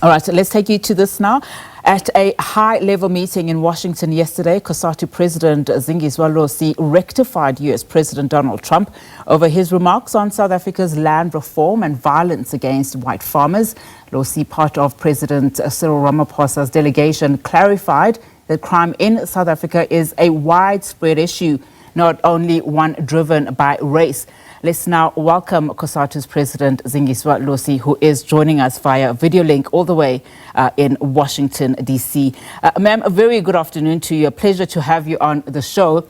All right, so let's take you to this now. At a high-level meeting in Washington yesterday, Cosatu President Zingiswa Losi rectified U.S. President Donald Trump over his remarks on South Africa's land reform and violence against white farmers. Losi, part of President Cyril Ramaphosa's delegation, clarified that crime in South Africa is a widespread issue, not only one driven by race. Let's now welcome Cosatu's President Zingiswa Losi, who is joining us via video link all the way in Washington, D.C. Ma'am, a very good afternoon to you. A pleasure to have you on the show,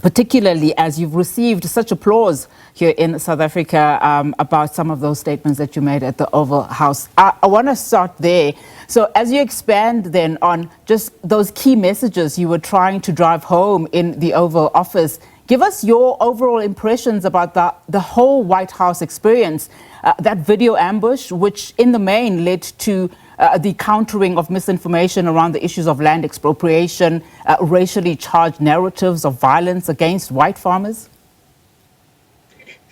particularly as you've received such applause here in South Africa about some of those statements that you made at the Oval House. I want to start there. So as you expand then on just those key messages you were trying to drive home in the Oval Office, give us your overall impressions about the whole White House experience, that video ambush, which in the main led to the countering of misinformation around the issues of land expropriation, racially charged narratives of violence against white farmers.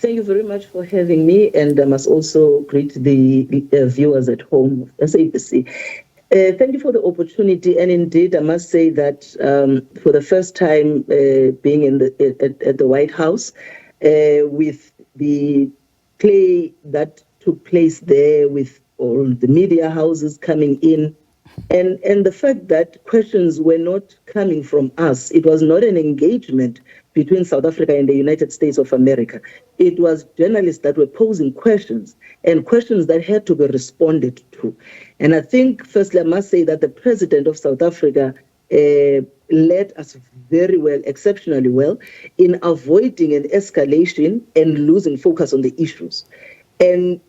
Thank you very much for having me, and I must also greet the viewers at home of SABC. Thank you for the opportunity, and indeed, I must say that for the first time being at the White House, with the play that took place there, with all the media houses coming in, and the fact that questions were not coming from us, it was not an engagement between South Africa and the United States of America. It was journalists that were posing questions, and questions that had to be responded to. And I think, firstly, I must say that the president of South Africa led us very well, exceptionally well, in avoiding an escalation and losing focus on the issues. And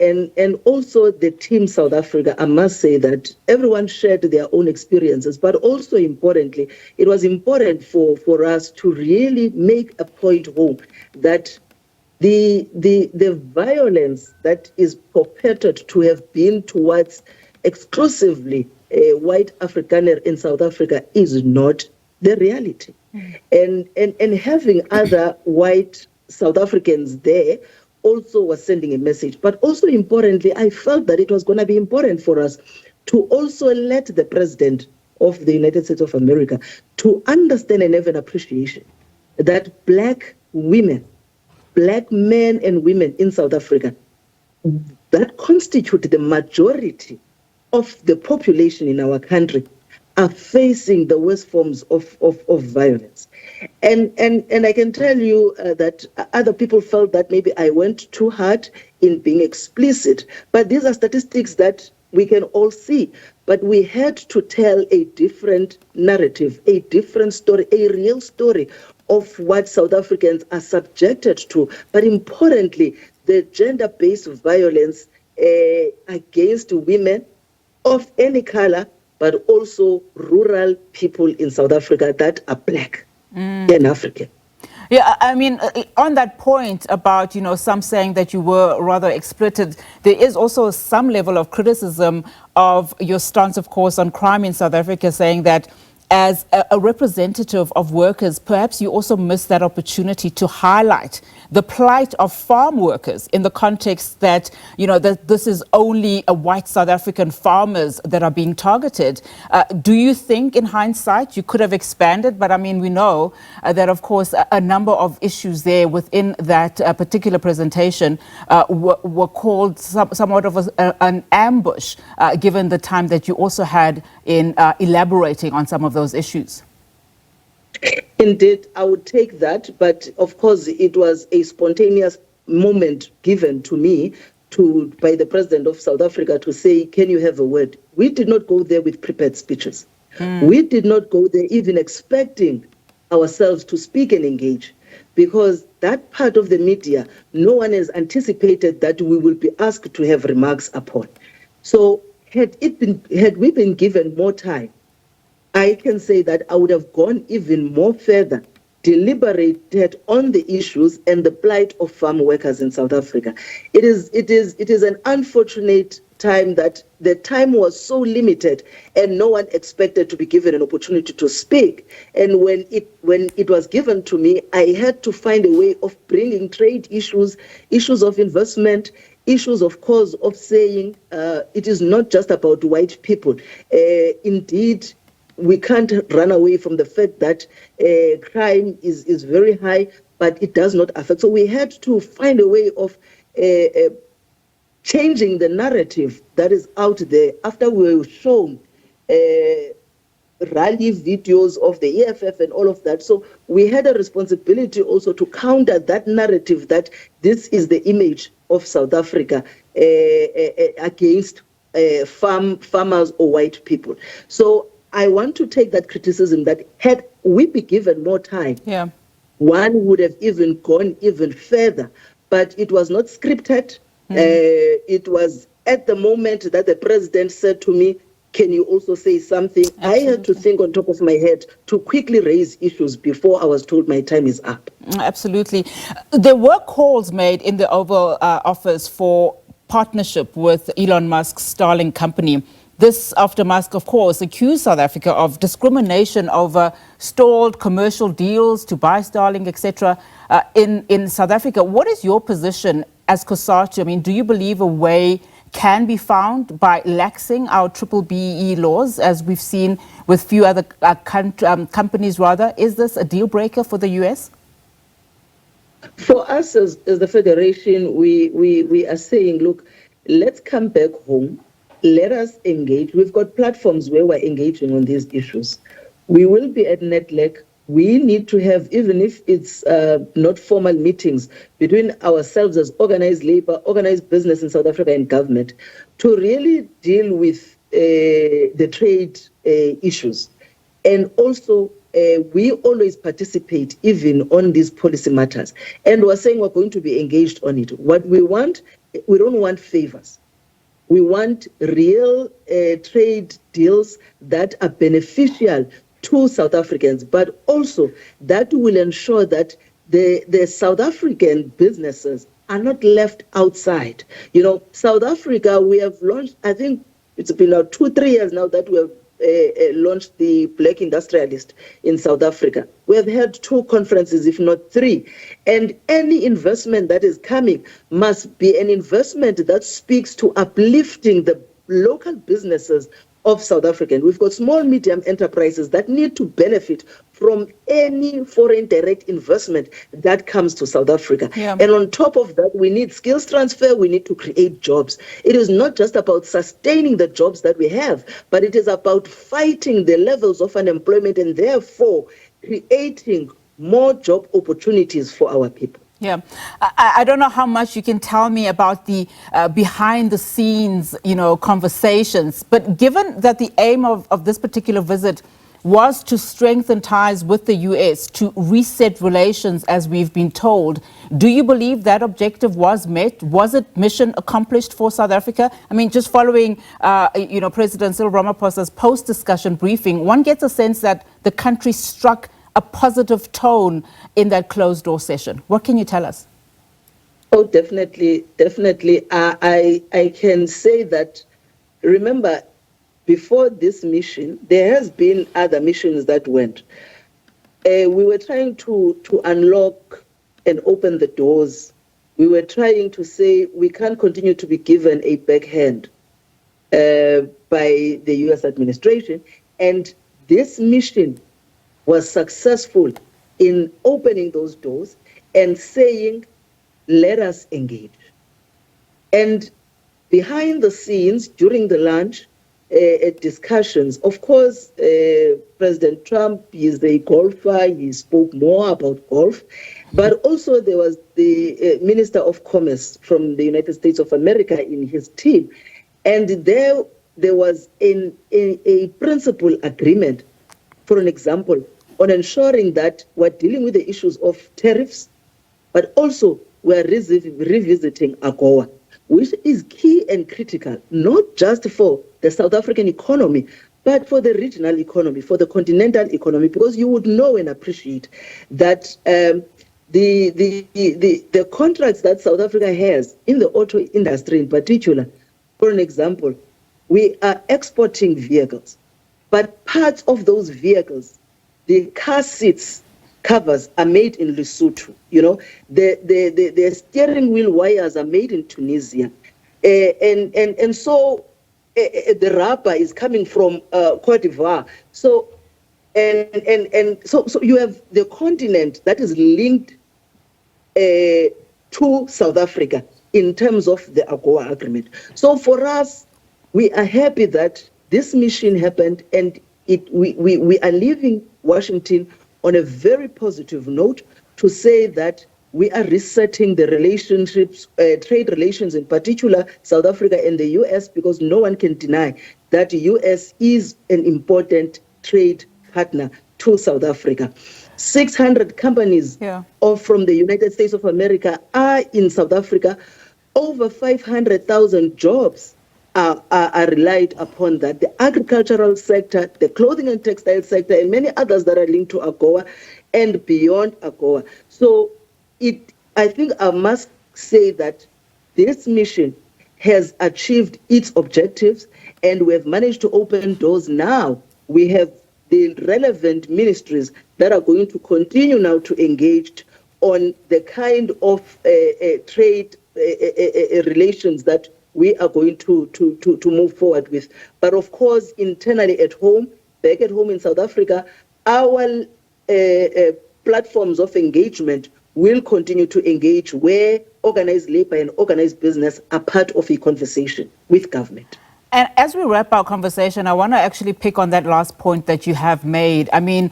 also the team South Africa, I must say that everyone shared their own experiences, but also importantly, it was important for us to really make a point home that the violence that is purported to have been towards exclusively white Afrikaner in South Africa is not the reality. And having other white South Africans there also was sending a message. But also importantly, I felt that it was going to be important for us to also let the president of the United States of America to understand and have an appreciation that black women, black men and women in South Africa that constitute the majority of the population in our country are facing the worst forms of violence. And I can tell you that other people felt that maybe I went too hard in being explicit, but these are statistics that we can all see. But we had to tell a different narrative, a different story, a real story of what South Africans are subjected to. But importantly, the gender-based violence against women of any color, but also rural people in South Africa that are black and African. Yeah, I mean, on that point about, some saying that you were rather explicit, there is also some level of criticism of your stance, of course, on crime in South Africa, saying that as a representative of workers, perhaps you also missed that opportunity to highlight the plight of farm workers in the context that, that this is only a white South African farmers that are being targeted. Do you think in hindsight you could have expanded? But I mean, we know that, of course, a number of issues there within that particular presentation were called somewhat of an ambush, given the time that you also had in elaborating on some of those issues. Indeed, I would take that, but of course it was a spontaneous moment given to me by the president of South Africa to say, can you have a word? We did not go there with prepared speeches. We did not go there even expecting ourselves to speak and engage, because that part of the media, no one has anticipated that we will be asked to have remarks upon. So had we been given more time, I can say that I would have gone even more further, deliberated on the issues and the plight of farm workers in South Africa. It is an unfortunate time that the time was so limited and no one expected to be given an opportunity to speak. And when it was given to me, I had to find a way of bringing trade issues, issues of investment, issues, of course, of saying it is not just about white people. Indeed, we can't run away from the fact that crime is very high, but it does not affect. So we had to find a way of changing the narrative that is out there after we were shown rally videos of the EFF and all of that. So we had a responsibility also to counter that narrative that this is the image of South Africa against farmers or white people. So I want to take that criticism that had we been given more time, one would have even gone even further. But it was not scripted. It was at the moment that the president said to me, can you also say something? Absolutely. I had to think on top of my head to quickly raise issues before I was told my time is up. Absolutely. There were calls made in the Oval Office for partnership with Elon Musk's Starlink company. This after Musk, of course, accused South Africa of discrimination over stalled commercial deals to buy Starlink, etc. In South Africa. What is your position as Cosatu? I mean, do you believe a way can be found by laxing our BBBE laws, as we've seen with few other companies, rather? Is this a deal breaker for the US? For us as the Federation, we are saying, look, let's come back home. Let us engage. We've got platforms where we're engaging on these issues. We will be at NETLEC. We need to have, even if it's not formal meetings between ourselves as organized labor, organized business in South Africa and government, to really deal with the trade issues. And also, we always participate even on these policy matters. And we're saying we're going to be engaged on it. What we want, we don't want favors. We want real trade deals that are beneficial to South Africans, but also that will ensure that the South African businesses are not left outside. You know, South Africa, we have launched, I think it's been now 2-3 years now that we have launched the Black Industrialist in South Africa. We have had 2 conferences, if not 3. And any investment that is coming must be an investment that speaks to uplifting the local businesses of South Africa. We've got small, medium enterprises that need to benefit from any foreign direct investment that comes to South Africa. And on top of that, we need skills transfer. We need to create jobs. It is not just about sustaining the jobs that we have, but it is about fighting the levels of unemployment and therefore creating more job opportunities for our people. Yeah, I don't know how much you can tell me about the behind the scenes, conversations, but given that the aim of this particular visit was to strengthen ties with the US, to reset relations, as we've been told, do you believe that objective was met? Was it mission accomplished for South Africa? I mean, just following, President Ramaphosa's post-discussion briefing, one gets a sense that the country struck a positive tone in that closed-door session. What can you tell us? Oh, definitely. I can say that, remember, before this mission, there has been other missions that went. We were trying to unlock and open the doors. We were trying to say we can't continue to be given a backhand by the US administration. And this mission was successful in opening those doors and saying, let us engage. And behind the scenes, during the lunch discussions, of course, President Trump is a golfer. He spoke more about golf. But also there was the Minister of Commerce from the United States of America in his team. And there was a principal agreement, for an example, on ensuring that we're dealing with the issues of tariffs, but also we're revisiting AGOA, which is key and critical, not just for the South African economy, but for the regional economy, for the continental economy, because you would know and appreciate that the contracts that South Africa has in the auto industry in particular, for an example, we are exporting vehicles, but parts of those vehicles, the car seats covers are made in Lesotho. The steering wheel wires are made in Tunisia. And so the rubber is coming from Cote d'Ivoire. So so you have the continent that is linked to South Africa in terms of the AGOA agreement. So for us, we are happy that this mission happened, and we are leaving Washington on a very positive note to say that we are resetting the relationships, trade relations in particular, South Africa and the US, because no one can deny that the US is an important trade partner to South Africa. 600 companies from the United States of America are in South Africa. Over 500,000 jobs are relied upon that. The agricultural sector, the clothing and textile sector, and many others that are linked to AGOA and beyond AGOA. So I think I must say that this mission has achieved its objectives, and we have managed to open doors now. We have the relevant ministries that are going to continue now to engage on the kind of trade relations that we are going to move forward with. But of course, internally at home, back at home in South Africa, our platforms of engagement will continue to engage where organized labor and organized business are part of a conversation with government. And as we wrap our conversation, I want to actually pick on that last point that you have made. I mean,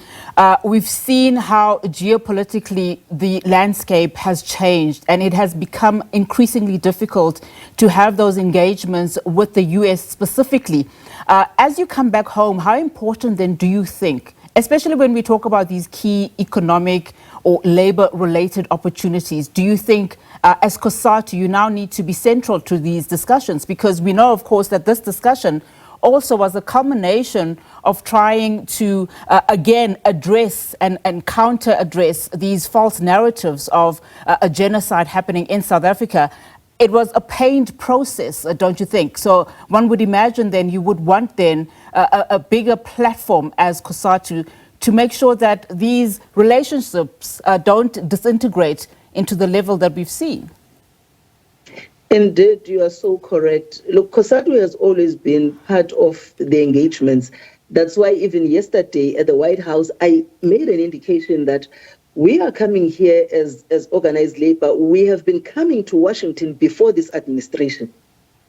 we've seen how geopolitically the landscape has changed, and it has become increasingly difficult to have those engagements with the US specifically. As you come back home, how important then do you think, especially when we talk about these key economic or labor-related opportunities, do you think as Cosatu, you now need to be central to these discussions? Because we know, of course, that this discussion also was a culmination of trying to, again, address and counter-address these false narratives of a genocide happening in South Africa. It was a pained process, don't you think? So one would imagine then you would want then a bigger platform as Cosatu to make sure that these relationships don't disintegrate into the level that we've seen. Indeed, you are so correct. Look, Cosatu has always been part of the engagements. That's why even yesterday at the White House, I made an indication that we are coming here as organized labor. We have been coming to Washington before this administration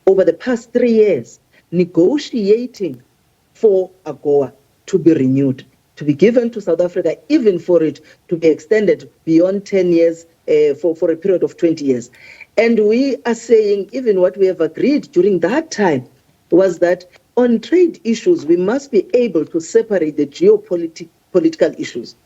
over the past 3 years, negotiating for AGOA to be renewed, to be given to South Africa, even for it to be extended beyond 10 years for a period of 20 years. And we are saying even what we have agreed during that time was that on trade issues, we must be able to separate the geopolitical issues.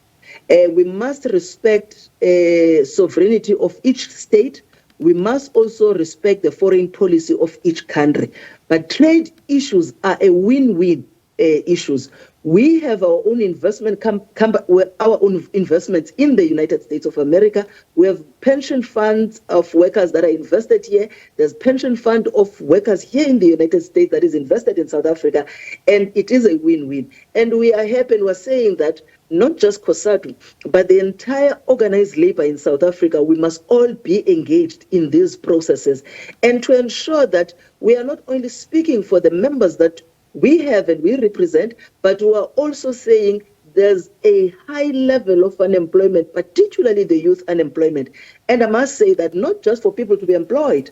We must respect sovereignty of each state. We must also respect the foreign policy of each country. But trade issues are a win-win issues. We have our own investment, our own investments in the United States of America. We have pension funds of workers that are invested here. There's pension fund of workers here in the United States that is invested in South Africa, and it is a win-win. And we are happy, and we're saying that not just Cosatu, but the entire organized labor in South Africa, we must all be engaged in these processes, and to ensure that we are not only speaking for the members that we have and we represent, but we are also saying there's a high level of unemployment, particularly the youth unemployment. And I must say that not just for people to be employed,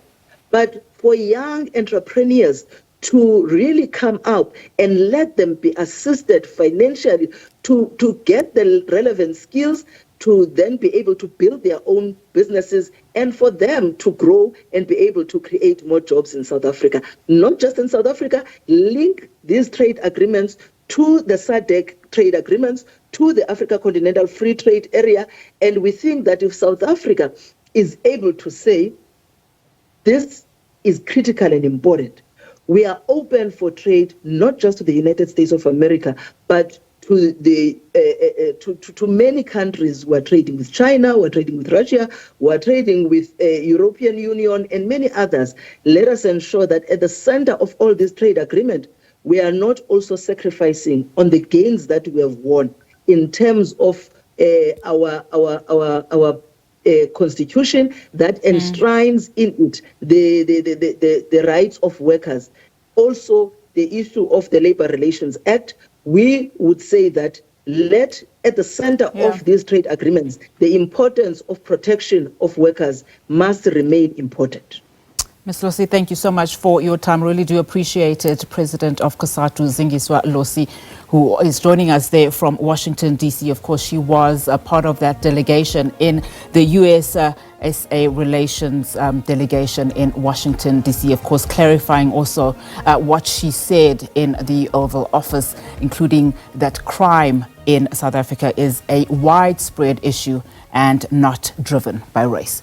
but for young entrepreneurs to really come out and let them be assisted financially to get the relevant skills to then be able to build their own businesses and for them to grow and be able to create more jobs in South Africa. Not just in South Africa, link these trade agreements to the SADC trade agreements, to the Africa Continental Free Trade Area. And we think that if South Africa is able to say, this is critical and important, we are open for trade, not just to the United States of America, but to the to many countries. We're trading with China, we're trading with Russia, we're trading with European Union and many others. Let us ensure that at the center of all this trade agreement, we are not also sacrificing on the gains that we have won in terms of our constitution that enshrines in it the rights of workers. Also, the issue of the Labor Relations Act, we would say that at the center of these trade agreements, the importance of protection of workers must remain important. Ms. Losi, thank you so much for your time. Really do appreciate it. President of Cosatu, Zingiswa Losi, who is joining us there from Washington, D.C. Of course, she was a part of that delegation in the U.S. SA relations delegation in Washington, D.C. Of course, clarifying also what she said in the Oval Office, including that crime in South Africa is a widespread issue and not driven by race.